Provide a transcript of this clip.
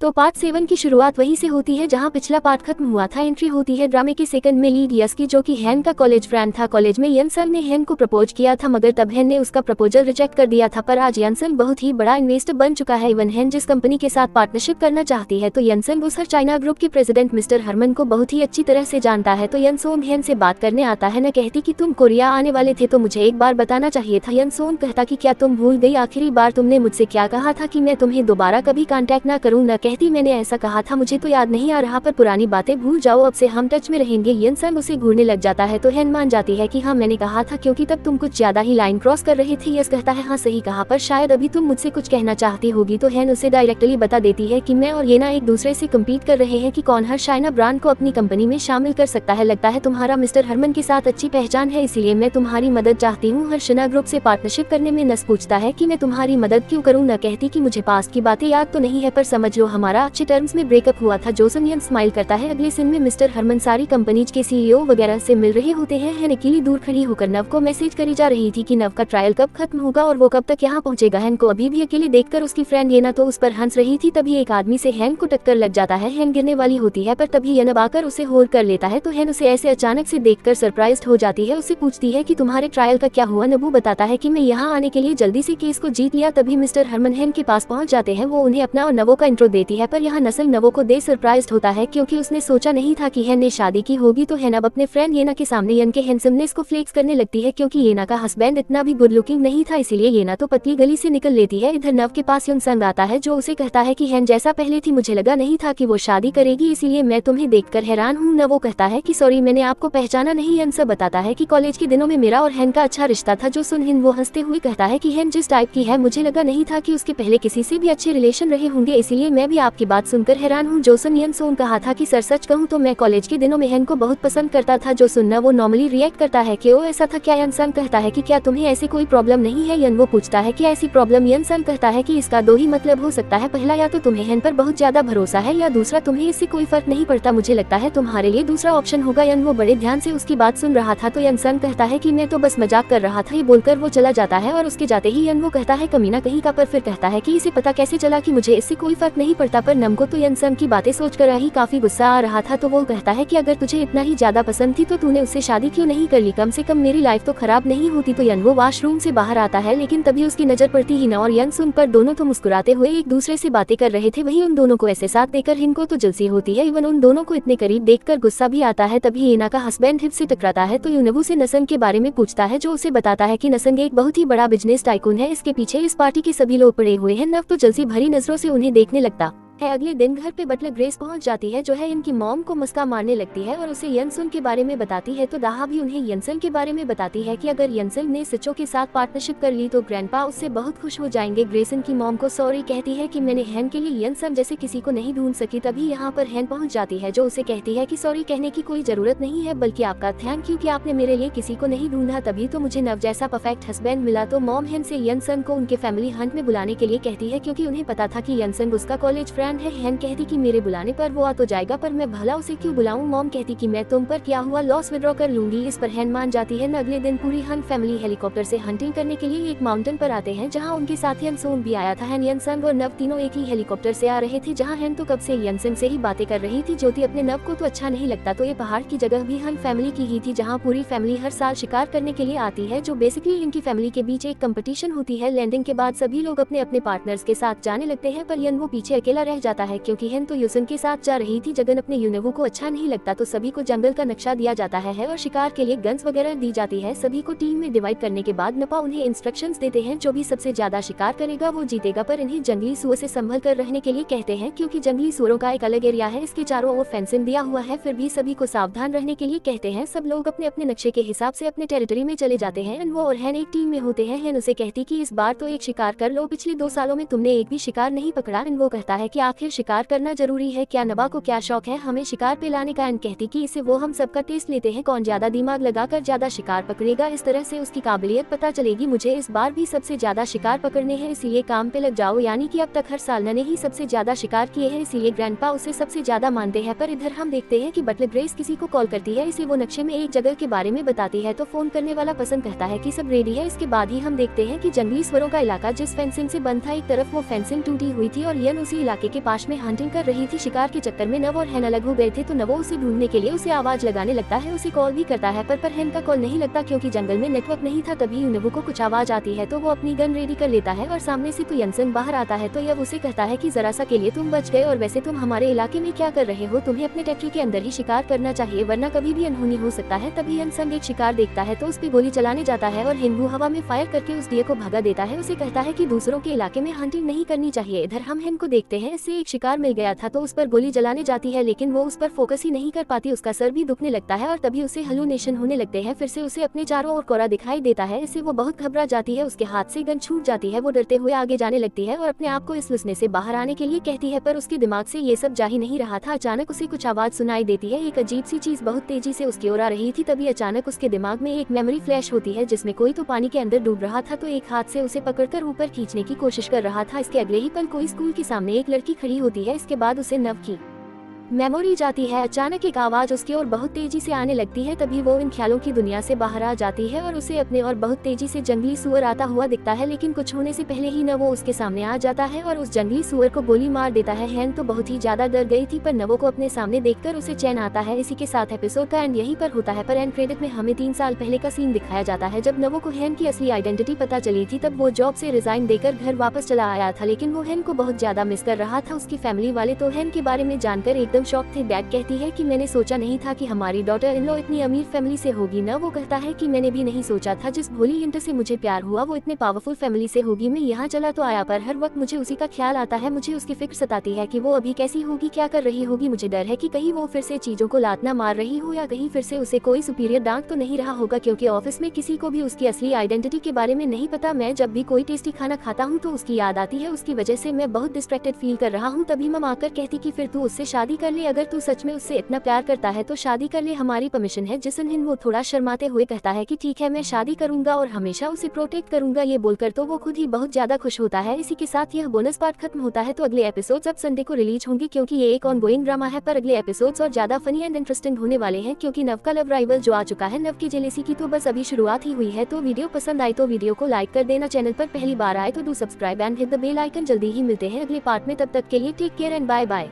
तो पार्ट 7 की शुरुआत वहीं से होती है जहां पिछला पार्ट खत्म हुआ था। एंट्री होती है ड्रामे के सेकंड में लीड यस की, जो कि हैन का कॉलेज फ्रेंड था। कॉलेज में यनसन ने हैन को प्रपोज किया था, मगर तब हैन ने उसका प्रपोजल रिजेक्ट कर दिया था। पर आज यनसन बहुत ही बड़ा इन्वेस्टर बन चुका है। इवन हैन जिस कंपनी के साथ पार्टनरशिप करना चाहती है, तो यनसन उस हर चाइना ग्रुप के प्रेसिडेंट मिस्टर हरमन को बहुत ही अच्छी तरह से जानता है। तो यनसोन हैन से बात करने आता है। न कहती कि तुम कोरिया आने वाले थे तो मुझे एक बार बताना चाहिए था। यनसोन कहता कि क्या तुम भूल गई, आखिरी बार तुमने मुझसे क्या कहा था कि मैं तुम्हें दोबारा कभी कांटेक्ट ना करूं। न कहती मैंने ऐसा कहा था, मुझे तो याद नहीं आ रहा, पर पुरानी बातें भूल जाओ, अब से हम टच में रहेंगे। यनसन उसे घूरने लग जाता है तो हैन मान जाती है कि हाँ मैंने कहा था, क्योंकि तब तुम कुछ ज्यादा ही लाइन क्रॉस कर रहे थे। यस कहता है हाँ सही कहा, पर शायद अभी तुम मुझसे कुछ कहना चाहती होगी। तो हैन उसे डायरेक्टली बता देती है कि मैं और येना एक दूसरे से कम्पीट कर रहे हैं कि कौन हर चाइना ब्रांड को अपनी कंपनी में शामिल कर सकता है। लगता है तुम्हारा मिस्टर हरमन के साथ अच्छी पहचान है, इसीलिए मैं तुम्हारी मदद चाहती हूँ। हर चाइना ग्रुप से पार्टनरशिप करने में नस पूछता है कि मैं तुम्हारी मदद क्यों करूँ। न कहती कि मुझे पास्ट की बातें याद तो नहीं है, पर समझ लो हमारा अच्छे टर्म्स में ब्रेकअप हुआ था। जोसन यन स्माइल करता है। अगले सीन में मिस्टर हरमन सारी कंपनीज के सीईओ वगैरह से मिल रहे होते हैं। हैन अकेली दूर खड़ी होकर नव को मैसेज करी जा रही थी कि नव का ट्रायल कब खत्म होगा और वो कब तक यहाँ पहुँचेगा। हैन को अभी भी अकेले देखकर उसकी फ्रेंड येना तो उस पर हंस रही थी। तभी एक आदमी से हैन को टक्कर लग जाता है। हैन गिरने वाली होती है, पर तभी येना आकर उसे होल्ड कर लेता है। तो हैन उसे ऐसे अचानक से देखकर सरप्राइज्ड हो जाती है। उसे पूछती है कि तुम्हारे ट्रायल का क्या हुआ। नबू बताता है कि मैं यहाँ आने के लिए जल्दी से केस को जीत लिया। तभी मिस्टर हरमन हैन के पास पहुँच जाते हैं। वो उन्हें अपना और नवो का इंट्रो देती है, पर यहाँ नस्ल नवो को दे सरप्राइज्ड होता है, क्योंकि उसने सोचा नहीं था कि हैन ने शादी की होगी। तो हैन अब अपने फ्रेंड येना के सामने यन के हैंडसमनेस को फ्लेक्स करने लगती है, क्योंकि येना का हस्बैंड इतना भी गुड लुकिंग नहीं था, इसीलिए येना तो पतली गली से निकल लेती है। इधर नव के पास युनसंग आता है, जो उसे कहता है कि हैन जैसा पहले थी, मुझे लगा नहीं था कि वो शादी करेगी, इसीलिए मैं तुम्हें देखकर हैरान हूँ। नवो कहता है कि सॉरी मैंने आपको पहचाना नहीं। यन सब बताता है कि कॉलेज के दिनों में मेरा और हैन का अच्छा रिश्ता था। जो सुन हिन वो हंसते हुए कहता है कि हैन जिस टाइप की है, मुझे लगा नहीं था कि उसके पहले किसी से भी अच्छे रिलेशन रहे होंगे, इसीलिए मैं भी आपकी बात सुनकर हैरान हूँ। जोसन यन सोन कहा था कि सर सच कहूँ तो मैं कॉलेज के दिनों में हैन को बहुत पसंद करता था। जो सुनना वो नॉर्मली रिएक्ट करता है कि ओ ऐसा था क्या। यनसन कहता है कि क्या तुम्हें ऐसी कोई प्रॉब्लम नहीं है। यन वो पूछता है कि ऐसी प्रॉब्लम। यनसन कहता है कि इसका दो ही मतलब हो सकता है, पहला या तो तुम्हें हैन पर बहुत ज्यादा भरोसा है, या दूसरा तुम्हें इससे कोई फर्क नहीं पड़ता। मुझे लगता है तुम्हारे लिए दूसरा ऑप्शन होगा। यन वो बड़े ध्यान से उसकी बात सुन रहा था। तो यनसन कहता है कि मैं तो बस मजाक कर रहा था। ये बोलकर वो चला जाता है और उसके जाते ही यन वो कहता है कमीना कहीं का, पर फिर कहता है कि इसे पता कैसे चला कि मुझे इससे कोई फर्क नहीं पड़ता। पर नम को तो यनसन की बातें सोचकर ही काफी गुस्सा आ रहा था। तो वो कहता है कि अगर तुझे इतना ही ज्यादा पसंद थी तो तूने उससे शादी क्यों नहीं कर ली, कम से कम मेरी लाइफ तो खराब नहीं होती। तो यन वो वॉशरूम से बाहर आता है, लेकिन तभी उसकी नजर पड़ती ही न और यन सुन पर दोनों तो मुस्कुराते हुए एक दूसरे से बातें कर रहे थे। वहीं उन दोनों को ऐसे साथ देखकर हिन को तो जलसी होती है। इवन उन दोनों को इतने करीब देखकर गुस्सा भी आता है। तभी येना का हस्बैंड हिप से टकराता है, तो यूनबू से नसंग के बारे में पूछता है, जो उसे बताता है कि नसंग एक बहुत ही बड़ा बिजनेस टाइकून है, इसके पीछे इस पार्टी के सभी लोग पड़े हुए हैं। नव तो जलसी भरी नजरों से उन्हें देखने लगता है। अगले दिन घर पे बटलर ग्रेस पहुंच जाती है, जो है इनकी मॉम को मस्का मारने लगती है और उसे यनसन के बारे में बताती है। तो दाहा भी उन्हें यनसन के बारे में बताती है कि अगर यनसन ने सिचो के साथ पार्टनरशिप कर ली तो ग्रैंडपा उससे बहुत खुश हो जाएंगे। ग्रेसन की मॉम को सॉरी कहती है कि मैंने हैन के लिए यनसन जैसे किसी को नहीं ढूंढ सकी। तभी यहाँ पर हैन पहुँच जाती है, जो उसे कहती है कि सॉरी कहने की कोई जरूरत नहीं है, बल्कि आपका थैंक यू कि आपने मेरे लिए किसी को नहीं ढूंढा, तभी तो मुझे नव जैसा परफेक्ट हस्बैंड मिला। तो मॉम हैन से यनसन को उनके फैमिली हंट में बुलाने के लिए कहती है, क्योंकि उन्हें पता था कि यनसन उसका कॉलेज फ्रेंड है। हैन कहती कि मेरे बुलाने पर वो आ तो जाएगा, पर मैं भला उसे क्यों बुलाऊं। मॉम कहती कि मैं तुम पर किया हुआ लॉस विड्रॉ कर लूंगी। इस पर हैन मान जाती है। अगले दिन पूरी हंट फैमिली हेलीकॉप्टर से हंटिंग करने के लिए एक माउंटेन पर आते हैं, जहां उनके साथ यनसोन भी आया था। हैन, यनसंग और नव तीनों एक ही हेलीकॉप्टर से आ रहे थे, जहां हैन तो कब से यनसंग से ही बातें कर रही थी। ज्योति अपने नव को तो अच्छा नहीं लगता, तो ये पहाड़ की जगह भी हंट फैमिली की ही थी, जहाँ पूरी फैमिली हर साल शिकार करने के लिए आती है, जो बेसिकली इनकी फैमिली के बीच एक कंपटीशन होती है। लैंडिंग के बाद सभी लोग अपने अपने पार्टनर्स के साथ जाने लगते हैं, पर यन वो पीछे अकेला रह जाता है, क्योंकि हैन तो यूसन के साथ जा रही थी। जगन अपने यूनेवो को अच्छा नहीं लगता, तो सभी को जंगल का नक्शा दिया जाता है और शिकार के लिए गन्स वगैरह दी जाती है। सभी को टीम में डिवाइड करने के बाद नपा उन्हें इंस्ट्रक्शंस देते हैं, जो भी सबसे ज्यादा शिकार करेगा वो जीतेगा, पर इन्हें जंगली सुअर से संभल कर रहने के लिए कहते हैं, क्योंकि जंगली सुअरों का एक अलग एरिया है, इसके चारों ओर फेंसिंग दिया हुआ है। फिर भी सभी को सावधान रहने के लिए कहते हैं। सब लोग अपने अपने नक्शे के हिसाब से अपने टेरिटरी में चले जाते हैं। वो और हैन एक टीम में होते हैं। हैन उसे कहती कि इस बार तो एक शिकार कर लो, पिछले 2 सालों में तुमने एक भी शिकार नहीं पकड़ा। वो कहता है कि आखिर शिकार करना जरूरी है क्या, नबा को क्या शौक है हमें शिकार पे लाने का। कहती कि इसे वो हम सबका टेस्ट लेते हैं, कौन ज्यादा दिमाग लगाकर ज्यादा शिकार पकड़ेगा, इस तरह से उसकी काबिलियत पता चलेगी। मुझे इस बार भी सबसे ज्यादा शिकार पकड़ने हैं, इसीलिए काम पे लग जाओ। यानी कि अब तक हर साल नने ही सबसे ज्यादा शिकार किए हैं, इसीलिए ग्रैंडपा उसे सबसे ज्यादा मानते हैं। पर इधर हम देखते हैं कि बटलर ग्रेस किसी को कॉल करती है, इसे वो नक्शे में एक जगह के बारे में बताती है, तो फोन करने वाला पसंद कहता है कि सब रेडी है। इसके बाद ही हम देखते हैं कि जंगली सुअरों का इलाका जिस फेंसिंग से बंद था, एक तरफ वो फेंसिंग टूटी हुई थी और यन उसी इलाके के पास में हंटिंग कर रही थी। शिकार के चक्कर में नव और हेन अलग हो गए थे तो नवो उसे ढूंढने के लिए उसे आवाज लगाने लगता है, उसे कॉल भी करता है पर हेन का कॉल नहीं लगता क्योंकि जंगल में नेटवर्क नहीं था। तभी युनवू को कुछ आवाज आती है तो वो अपनी गन रेडी कर लेता है और सामने से तो यनसन बाहर आता है तो यह उसे कहता है कि जरा सा के लिए तुम बच गए और वैसे तुम हमारे इलाके में क्या कर रहे हो, तुम्हें अपने टेरिटरी के अंदर ही शिकार करना चाहिए वरना कभी भी अनहोनी हो सकता है। तभी यनसन एक शिकार देखता है तो उस पे गोली चलाने जाता है और हिनवू हवा में फायर करके उस डियर को भगा देता है। उसे कहता है कि दूसरों के इलाके में हंटिंग नहीं करनी चाहिए। इधर हम हेन को देखते हैं, इससे एक शिकार मिल गया था तो उस पर गोली जलाने जाती है लेकिन वो उस पर फोकस ही नहीं कर पाती, उसका सर भी दुखने लगता है और तभी उसे हेलुसिनेशन होने लगते हैं। फिर से उसे अपने चारों ओर कोहरा दिखाई देता है, इससे वो बहुत घबरा जाती है, उसके हाथ से गन छूट जाती है। वो डरते हुए आगे जाने लगती है और अपने आप को इस लुसने से बाहर आने के लिए कहती है पर उसके दिमाग से ये सब जा ही नहीं रहा था। अचानक उसे कुछ आवाज सुनाई देती है, एक अजीब सी चीज बहुत तेजी से उसकी ओर आ रही थी। तभी अचानक उसके दिमाग में एक मेमोरी फ्लैश होती है जिसमें कोई तो पानी के अंदर डूब रहा था तो एक हाथ से उसे पकड़कर ऊपर खींचने की कोशिश कर रहा था। इसके अगले ही पल कोई स्कूल के सामने एक लड़की खड़ी होती है, इसके बाद उसे नव की मेमोरी जाती है। अचानक एक आवाज उसकी ओर बहुत तेजी से आने लगती है, तभी वो इन ख्यालों की दुनिया से बाहर आ जाती है और उसे अपने और बहुत तेजी से जंगली सुअर आता हुआ दिखता है लेकिन कुछ होने से पहले ही नवो उसके सामने आ जाता है और उस जंगली सुअर को गोली मार देता है। हेन तो बहुत ही ज्यादा डर गई थी पर नवो को अपने सामने देखकर उसे चैन आता है। इसी के साथ एपिसोड का एंड यहीं पर होता है पर एंड क्रेडिट में हमें 3 साल पहले का सीन दिखाया जाता है जब नवो को हेन की असली आइडेंटिटी पता चली थी। तब वो जॉब से रिजाइन देकर घर वापस चला आया था लेकिन वो हेन को बहुत ज्यादा मिस कर रहा था। उसकी फैमिली वाले तो हेन के बारे में जानकर एकदम शॉक थे। डैड कहती है कि मैंने सोचा नहीं था कि हमारी डॉटर इन लॉ इतनी अमीर फैमिली से होगी ना। वो कहता है कि मैंने भी नहीं सोचा था, जिस भोली हिंट से मुझे प्यार हुआ वो इतने पावरफुल फैमिली से होगी। मैं यहाँ चला तो आया पर हर वक्त मुझे उसी का ख्याल आता है, मुझे उसकी फिक्र सताती है कि वो अभी कैसी होगी, क्या कर रही होगी। मुझे डर है कि कहीं वो फिर से चीजों को लात ना मार रही हो या कहीं फिर से उसे कोई सुपीरियर डांट तो नहीं रहा होगा क्योंकि ऑफिस में किसी को भी उसकी असली आइडेंटिटी के बारे में नहीं पता। मैं जब भी कोई टेस्टी खाना खाता हूँ तो उसकी याद आती है, उसकी वजह से मैं बहुत डिस्ट्रैक्टेड फील कर रहा हूँ। तभी मम आकर कहती कि फिर तू उससे शादी कर ले, अगर तू सच में उससे इतना प्यार करता है तो शादी कर ले, हमारी परमिशन है। जिसन वो थोड़ा शर्माते हुए कहता है कि ठीक है मैं शादी करूंगा और हमेशा उसे प्रोटेक्ट करूंगा। ये बोलकर तो वो खुद ही बहुत ज्यादा खुश होता है। इसी के साथ यह बोनस पार्ट खत्म होता है तो अगले एपिसोड्स अब संडे को रिलीज होंगे क्योंकि ये एक ऑनगोइंग ड्रामा है। पर अगले एपिसोड्स और ज्यादा फनी एंड इंटरेस्टिंग होने वाले हैं क्योंकि नव का लव राइवल जो आ चुका है। नव की जेलेसी की तो बस अभी शुरुआत ही हुई है। तो वीडियो पसंद आई तो वीडियो को लाइक कर देना, चैनल पर पहली बार आए तो do subscribe and hit the bell icon. जल्दी ही मिलते हैं अगले पार्ट में, तब तक के लिए take care and bye bye.